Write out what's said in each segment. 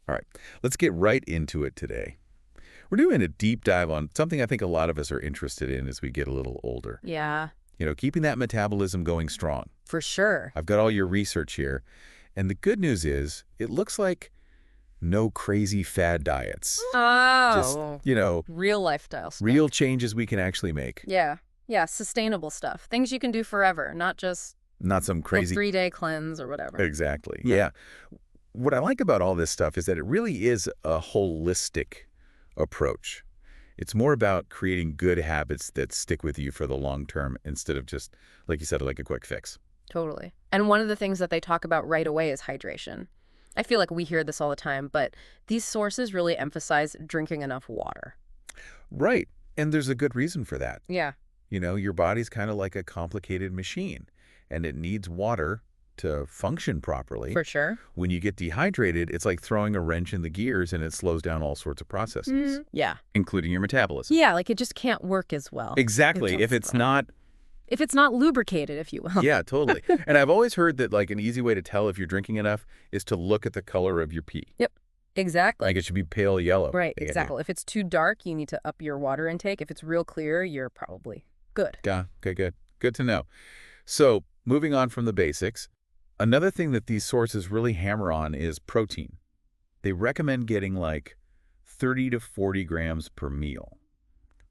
All right, let's get right into it today. We're doing a deep dive on something I think a lot of us are interested in as we get a little older. Yeah, Keeping that metabolism going strong. for sure. I've got all your research here, and the good news is it looks like no crazy fad diets. Just, Oh, you know, real lifestyle stuff. real changes we can actually make. Yeah, yeah, sustainable stuff. Things you can do forever, not just Not some a crazy... 3-day cleanse or whatever. Exactly, yeah. What I like about all this stuff is that it really is a holistic approach. It's more about creating good habits that stick with you for the long term instead of just, like you said, like a quick fix. Totally. And one of the things that they talk about right away is hydration. I feel like we hear this all the time, but these sources really emphasize drinking enough water. Right. And there's a good reason for that. Yeah. Your body's kind of like a complicated machine, and it needs water to function properly. For sure. When you get dehydrated, it's like throwing a wrench in the gears, and it slows down all sorts of processes, Yeah. including your metabolism. Yeah, like it just can't work as well. Exactly. If it's not... If it's not lubricated, if you will. Yeah, totally. And I've always heard that like an easy way to tell if you're drinking enough is to look at the color of your pee. Yep. Exactly. Like it should be pale yellow. Right, exactly. If it's too dark, you need to up your water intake. If it's real clear, you're probably good. Yeah, okay, good. Good to know. So, moving on from the basics, another thing that these sources really hammer on is protein. They recommend getting like 30 to 40 grams per meal,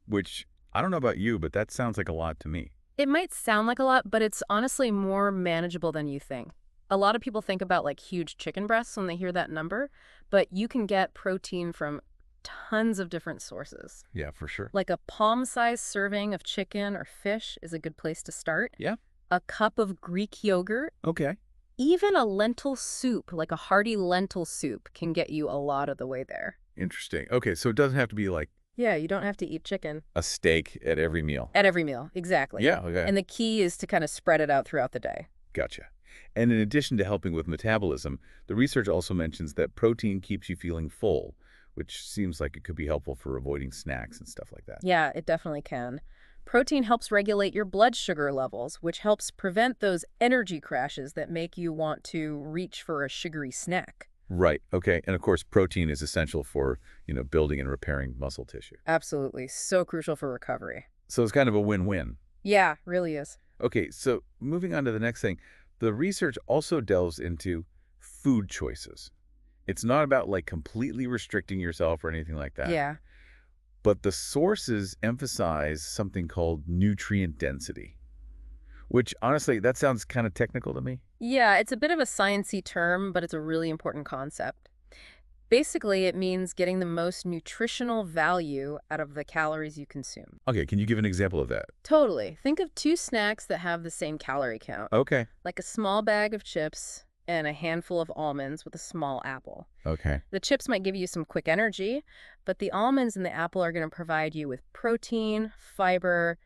which I don't know about you, but that sounds like a lot to me. It might sound like a lot, but it's honestly more manageable than you think. A lot of people think about like huge chicken breasts when they hear that number, but you can get protein from tons of different sources. Yeah, for sure. Like a palm-sized serving of chicken or fish is a good place to start. Yeah. A cup of Greek yogurt. Okay. Even a lentil soup, like a hearty lentil soup, can get you a lot of the way there. Interesting. Okay, so it doesn't have to be like Yeah, you don't have to eat chicken. a steak at every meal. At every meal, exactly. Yeah, okay. And the key is to kind of spread it out throughout the day. Gotcha. And in addition to helping with metabolism, the research also mentions that protein keeps you feeling full, which seems like it could be helpful for avoiding snacks and stuff like that. Yeah, it definitely can. Protein helps regulate your blood sugar levels, which helps prevent those energy crashes that make you want to reach for a sugary snack. Right. Okay. And of course, protein is essential for, building and repairing muscle tissue. Absolutely. So crucial for recovery. So it's kind of a win-win. Yeah, really is. Okay. So moving on to the next thing, the research also delves into food choices. It's not about like completely restricting yourself or anything like that. Yeah. But the sources emphasize something called nutrient density, which honestly, that sounds kind of technical to me. Yeah, it's a bit of a sciencey term, but it's a really important concept. Basically, it means getting the most nutritional value out of the calories you consume. Okay, can you give an example of that? Totally. Think of two snacks that have the same calorie count, Okay. like a small bag of chips and a handful of almonds with a small apple. Okay. The chips might give you some quick energy, but the almonds and the apple are going to provide you with protein, fiber,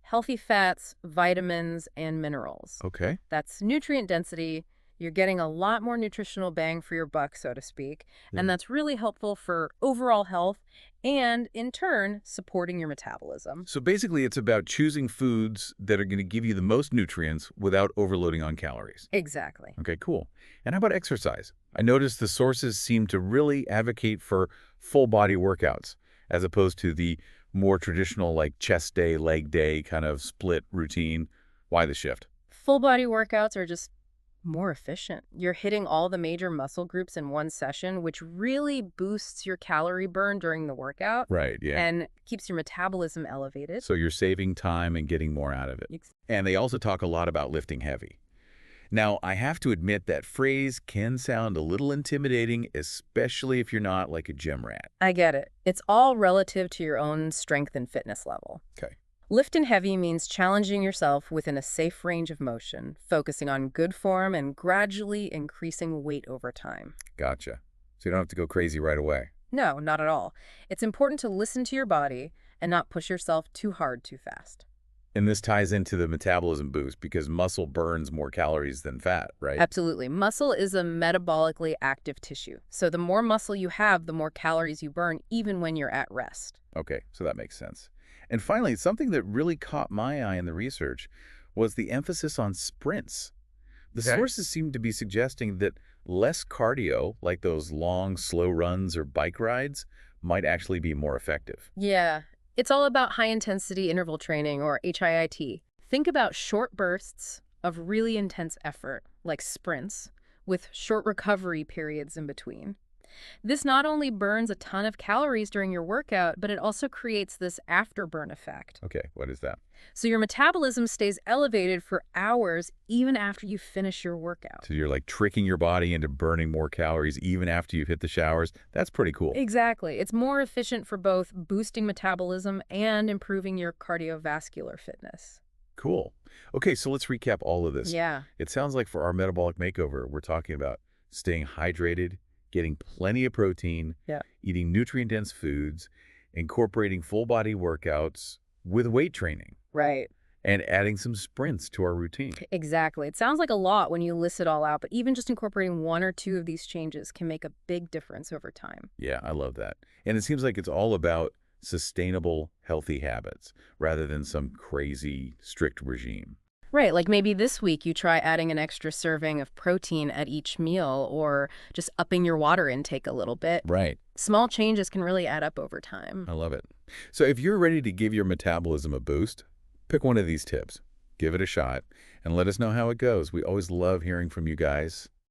healthy fats, vitamins, and minerals. Okay. That's nutrient density. You're getting a lot more nutritional bang for your buck, so to speak, Yeah. and that's really helpful for overall health and, in turn, supporting your metabolism. So basically, it's about choosing foods that are going to give you the most nutrients without overloading on calories. Exactly. Okay, cool. And how about exercise? I noticed the sources seem to really advocate for full body workouts as opposed to the more traditional like chest day, leg day kind of split routine. Why the shift? Full body workouts are just more efficient. You're hitting all the major muscle groups in one session, which really boosts your calorie burn during the workout Right, yeah. and keeps your metabolism elevated. So you're saving time and getting more out of it. And they also talk a lot about lifting heavy. Now, I have to admit that phrase can sound a little intimidating, especially if you're not like a gym rat. I get it. It's all relative to your own strength and fitness level. Okay. Lifting heavy means challenging yourself within a safe range of motion, focusing on good form and gradually increasing weight over time. Gotcha. So you don't have to go crazy right away. No, not at all. It's important to listen to your body and not push yourself too hard too fast. And this ties into the metabolism boost because muscle burns more calories than fat, right? Absolutely. Muscle is a metabolically active tissue. So the more muscle you have, the more calories you burn, even when you're at rest. Okay, so that makes sense. And finally, something that really caught my eye in the research was the emphasis on sprints. The Okay. sources seem to be suggesting that Less cardio, like those long, slow runs or bike rides, might actually be more effective. Yeah, it's all about high-intensity interval training, or HIIT. Think about short bursts of really intense effort, like sprints, with short recovery periods in between. This not only burns a ton of calories during your workout, but it also creates this afterburn effect. Okay, what is that? So your metabolism stays elevated for hours even after you finish your workout. So you're like tricking your body into burning more calories even after you've hit the showers. That's pretty cool. Exactly. It's more efficient for both boosting metabolism and improving your cardiovascular fitness. Cool. Okay, so let's recap all of this. Yeah. It sounds like for our metabolic makeover, we're talking about staying hydrated, getting plenty of protein, Yeah. eating nutrient-dense foods, incorporating full-body workouts with weight training, Right. and adding some sprints to our routine. Exactly. It sounds like a lot when you list it all out, but even just incorporating one or two of these changes can make a big difference over time. Yeah, I love that. And it seems like it's all about sustainable, healthy habits rather than some crazy, strict regime. Right, like maybe this week you try adding an extra serving of protein at each meal or just upping your water intake a little bit. Right. Small changes can really add up over time. I love it. So if you're ready to give your metabolism a boost, pick one of these tips. Give it a shot and let us know how it goes. We always love hearing from you guys.